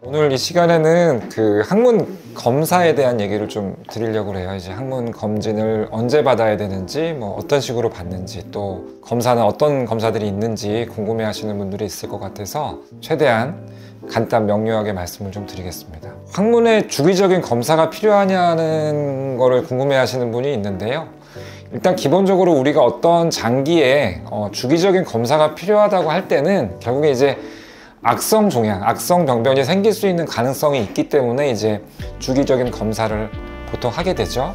오늘 이 시간에는 그 항문 검사에 대한 얘기를 좀 드리려고 해요. 이제 항문 검진을 언제 받아야 되는지, 뭐 어떤 식으로 받는지, 또 검사는 어떤 검사들이 있는지 궁금해 하시는 분들이 있을 것 같아서 최대한 간단 명료하게 말씀을 좀 드리겠습니다. 항문에 주기적인 검사가 필요하냐는 거를 궁금해 하시는 분이 있는데요. 일단 기본적으로 우리가 어떤 장기에 주기적인 검사가 필요하다고 할 때는 결국에 이제 악성 종양, 악성 병변이 생길 수 있는 가능성이 있기 때문에 이제 주기적인 검사를 보통 하게 되죠.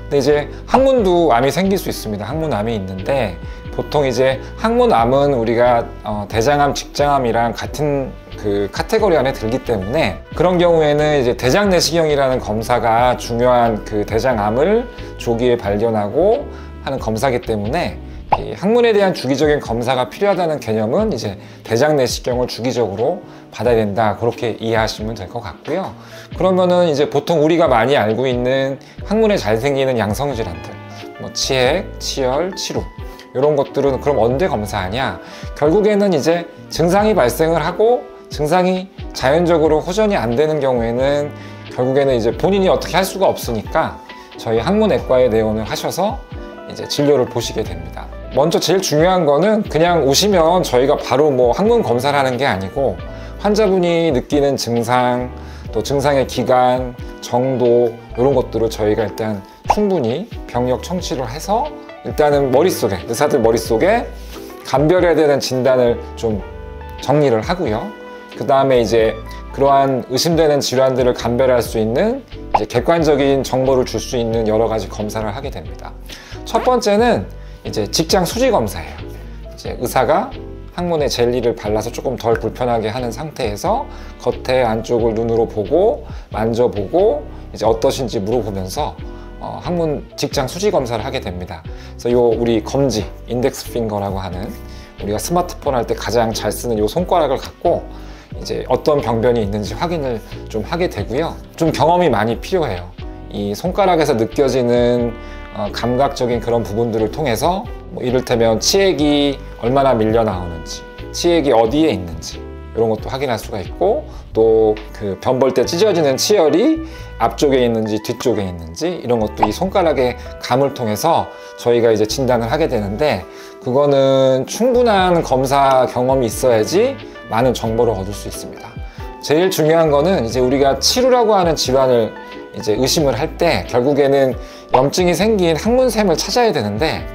근데 이제 항문도 암이 생길 수 있습니다. 항문암이 있는데 보통 이제 항문암은 우리가 대장암, 직장암이랑 같은 그 카테고리 안에 들기 때문에 그런 경우에는 이제 대장 내시경이라는 검사가 중요한 그 대장암을 조기에 발견하고 하는 검사이기 때문에 이 항문에 대한 주기적인 검사가 필요하다는 개념은 이제 대장 내시경을 주기적으로 받아야 된다, 그렇게 이해하시면 될 것 같고요. 그러면은 이제 보통 우리가 많이 알고 있는 항문에 잘 생기는 양성 질환들, 뭐 치핵, 치열, 치루, 이런 것들은 그럼 언제 검사하냐? 결국에는 이제 증상이 발생을 하고 증상이 자연적으로 호전이 안 되는 경우에는 결국에는 이제 본인이 어떻게 할 수가 없으니까 저희 항문외과에 내원을 하셔서 이제 진료를 보시게 됩니다. 먼저 제일 중요한 거는 그냥 오시면 저희가 바로 뭐 항문 검사를 하는 게 아니고 환자분이 느끼는 증상, 또 증상의 기간, 정도, 이런 것들을 저희가 일단 충분히 병력 청취를 해서 일단은 머릿속에, 의사들 머릿속에 감별해야 되는 진단을 좀 정리를 하고요. 그 다음에 이제 그러한 의심되는 질환들을 감별할 수 있는 이제 객관적인 정보를 줄 수 있는 여러 가지 검사를 하게 됩니다. 첫 번째는 이제 직장 수지 검사예요. 이제 의사가 항문에 젤리를 발라서 조금 덜 불편하게 하는 상태에서 겉에 안쪽을 눈으로 보고 만져보고 이제 어떠신지 물어보면서 항문 직장 수지 검사를 하게 됩니다. 그래서 요 우리 검지, 인덱스 핑거라고 하는 우리가 스마트폰 할 때 가장 잘 쓰는 요 손가락을 갖고 이제 어떤 병변이 있는지 확인을 좀 하게 되고요. 좀 경험이 많이 필요해요. 이 손가락에서 느껴지는 감각적인 그런 부분들을 통해서 뭐 이를테면 치액이 얼마나 밀려 나오는지, 치액이 어디에 있는지 이런 것도 확인할 수가 있고, 또 그 변 볼 때 찢어지는 치열이 앞쪽에 있는지 뒤쪽에 있는지 이런 것도 이 손가락의 감을 통해서 저희가 이제 진단을 하게 되는데, 그거는 충분한 검사 경험이 있어야지 많은 정보를 얻을 수 있습니다. 제일 중요한 거는 이제 우리가 치루라고 하는 질환을 이제 의심을 할 때 결국에는 염증이 생긴 항문샘을 찾아야 되는데,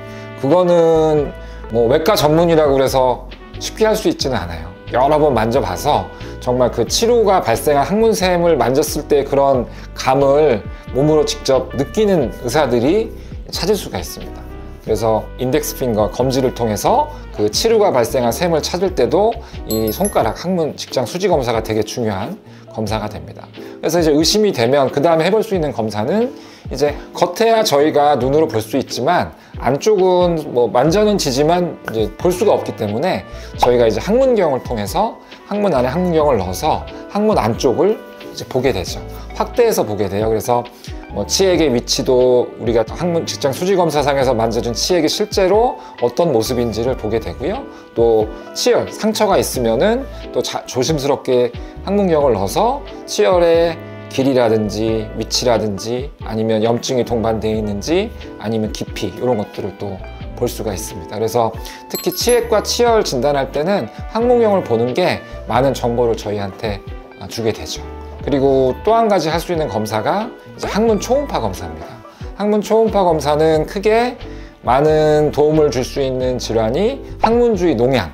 그거는 뭐 외과 전문이라고 그래서 쉽게 할 수 있지는 않아요. 여러 번 만져봐서 정말 그 치루가 발생한 항문샘을 만졌을 때 그런 감을 몸으로 직접 느끼는 의사들이 찾을 수가 있습니다. 그래서 인덱스 핑거 검지를 통해서 그 치루가 발생한 샘을 찾을 때도 이 손가락 항문 직장 수지 검사가 되게 중요한 검사가 됩니다. 그래서 이제 의심이 되면 그 다음에 해볼 수 있는 검사는 이제 겉에야 저희가 눈으로 볼 수 있지만 안쪽은 뭐 만져는 지지만 이제 볼 수가 없기 때문에 저희가 이제 항문경을 통해서 항문 안에 항문경을 넣어서 항문 안쪽을 이제 보게 되죠. 확대해서 보게 돼요. 그래서 뭐 치액의 위치도 우리가 항문 직장 수지 검사상에서 만져준 치액이 실제로 어떤 모습인지를 보게 되고요. 또 치열, 상처가 있으면은 또 조심스럽게 항문경을 넣어서 치열의 길이라든지 위치라든지 아니면 염증이 동반되어 있는지 아니면 깊이, 이런 것들을 또 볼 수가 있습니다. 그래서 특히 치액과 치열 진단할 때는 항문경을 보는 게 많은 정보를 저희한테 주게 되죠. 그리고 또 한 가지 할 수 있는 검사가 이제 항문 초음파 검사입니다. 항문 초음파 검사는 크게 많은 도움을 줄 수 있는 질환이 항문 주위 농양,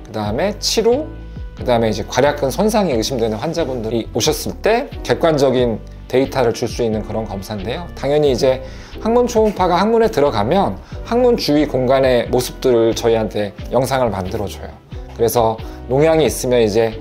그 다음에 치루, 그 다음에 이제 괄약근 손상이 의심되는 환자분들이 오셨을 때 객관적인 데이터를 줄 수 있는 그런 검사인데요. 당연히 이제 항문 초음파가 항문에 들어가면 항문 주위 공간의 모습들을 저희한테 영상을 만들어줘요. 그래서 농양이 있으면 이제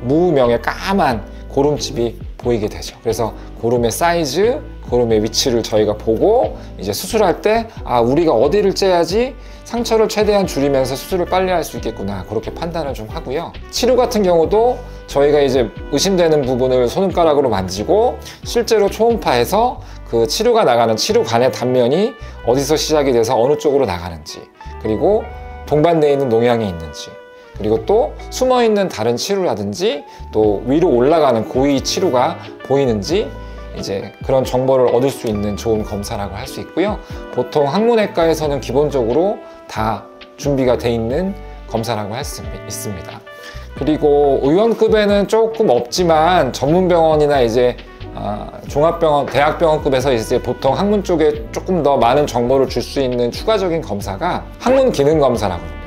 무명의 까만 고름집이 보이게 되죠. 그래서 고름의 사이즈, 고름의 위치를 저희가 보고 이제 수술할 때 우리가 어디를 째야지 상처를 최대한 줄이면서 수술을 빨리 할 수 있겠구나, 그렇게 판단을 좀 하고요. 치료 같은 경우도 저희가 이제 의심되는 부분을 손가락으로 만지고 실제로 초음파해서 그 치료가 나가는 치료관의 단면이 어디서 시작이 돼서 어느 쪽으로 나가는지, 그리고 동반되어 있는 농양이 있는지, 그리고 또 숨어있는 다른 치료라든지 또 위로 올라가는 고위 치료가 보이는지 이제 그런 정보를 얻을 수 있는 좋은 검사라고 할 수 있고요. 보통 항문외과에서는 기본적으로 다 준비가 돼 있는 검사라고 할 수 있습니다. 그리고 의원급에는 조금 없지만 전문병원이나 이제 종합병원, 대학병원급에서 이제 보통 항문 쪽에 조금 더 많은 정보를 줄 수 있는 추가적인 검사가 항문 기능 검사라고 합니다.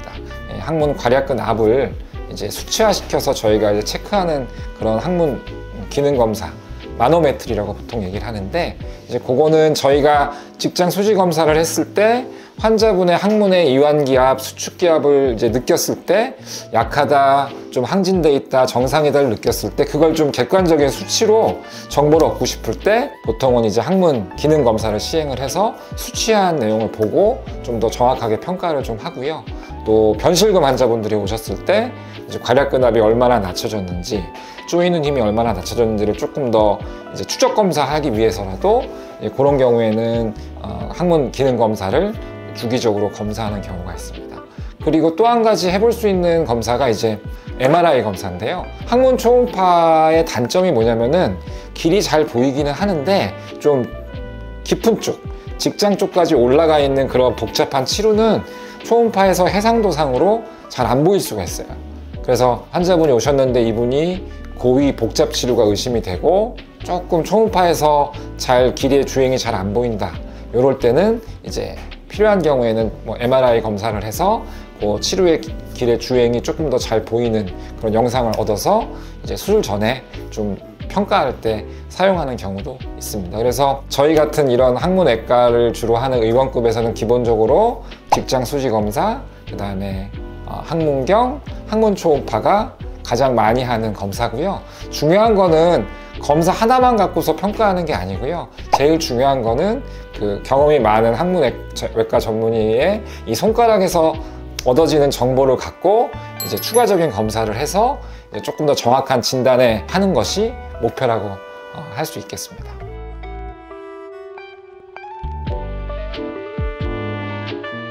항문 괄약근 압을 이제 수치화시켜서 저희가 이제 체크하는 그런 항문 기능 검사, 마노메트리라고 보통 얘기를 하는데, 이제 그거는 저희가 직장 수지 검사를 했을 때 환자분의 항문의 이완기압, 수축기압을 이제 느꼈을 때 약하다, 좀 항진돼 있다, 정상이다를 느꼈을 때 그걸 좀 객관적인 수치로 정보를 얻고 싶을 때 보통은 이제 항문 기능 검사를 시행을 해서 수치한 내용을 보고 좀 더 정확하게 평가를 좀 하고요. 또 변실금 환자분들이 오셨을 때 이제 괄약근압이 얼마나 낮춰졌는지, 조이는 힘이 얼마나 낮춰졌는지를 조금 더 이제 추적 검사하기 위해서라도 그런 경우에는 항문 기능 검사를 주기적으로 검사하는 경우가 있습니다. 그리고 또 한 가지 해볼 수 있는 검사가 이제 MRI 검사인데요. 항문 초음파의 단점이 뭐냐면은 길이 잘 보이기는 하는데 좀 깊은 쪽, 직장 쪽까지 올라가 있는 그런 복잡한 치료는 초음파에서 해상도상으로 잘 안 보일 수가 있어요. 그래서 환자분이 오셨는데 이분이 고위 복잡 치료가 의심이 되고 조금 초음파에서 잘 길이의 주행이 잘 안 보인다, 이럴 때는 이제 필요한 경우에는 뭐 MRI 검사를 해서 그 치료의 길의 주행이 조금 더 잘 보이는 그런 영상을 얻어서 이제 수술 전에 좀 평가할 때 사용하는 경우도 있습니다. 그래서 저희 같은 이런 항문외과를 주로 하는 의원급에서는 기본적으로 직장 수지 검사, 그 다음에 항문경, 항문 초음파가 가장 많이 하는 검사고요. 중요한 거는 검사 하나만 갖고서 평가하는 게 아니고요. 제일 중요한 거는 그 경험이 많은 항문외과 전문의의 이 손가락에서 얻어지는 정보를 갖고 이제 추가적인 검사를 해서 이제 조금 더 정확한 진단을 하는 것이 목표라고 할 수 있겠습니다.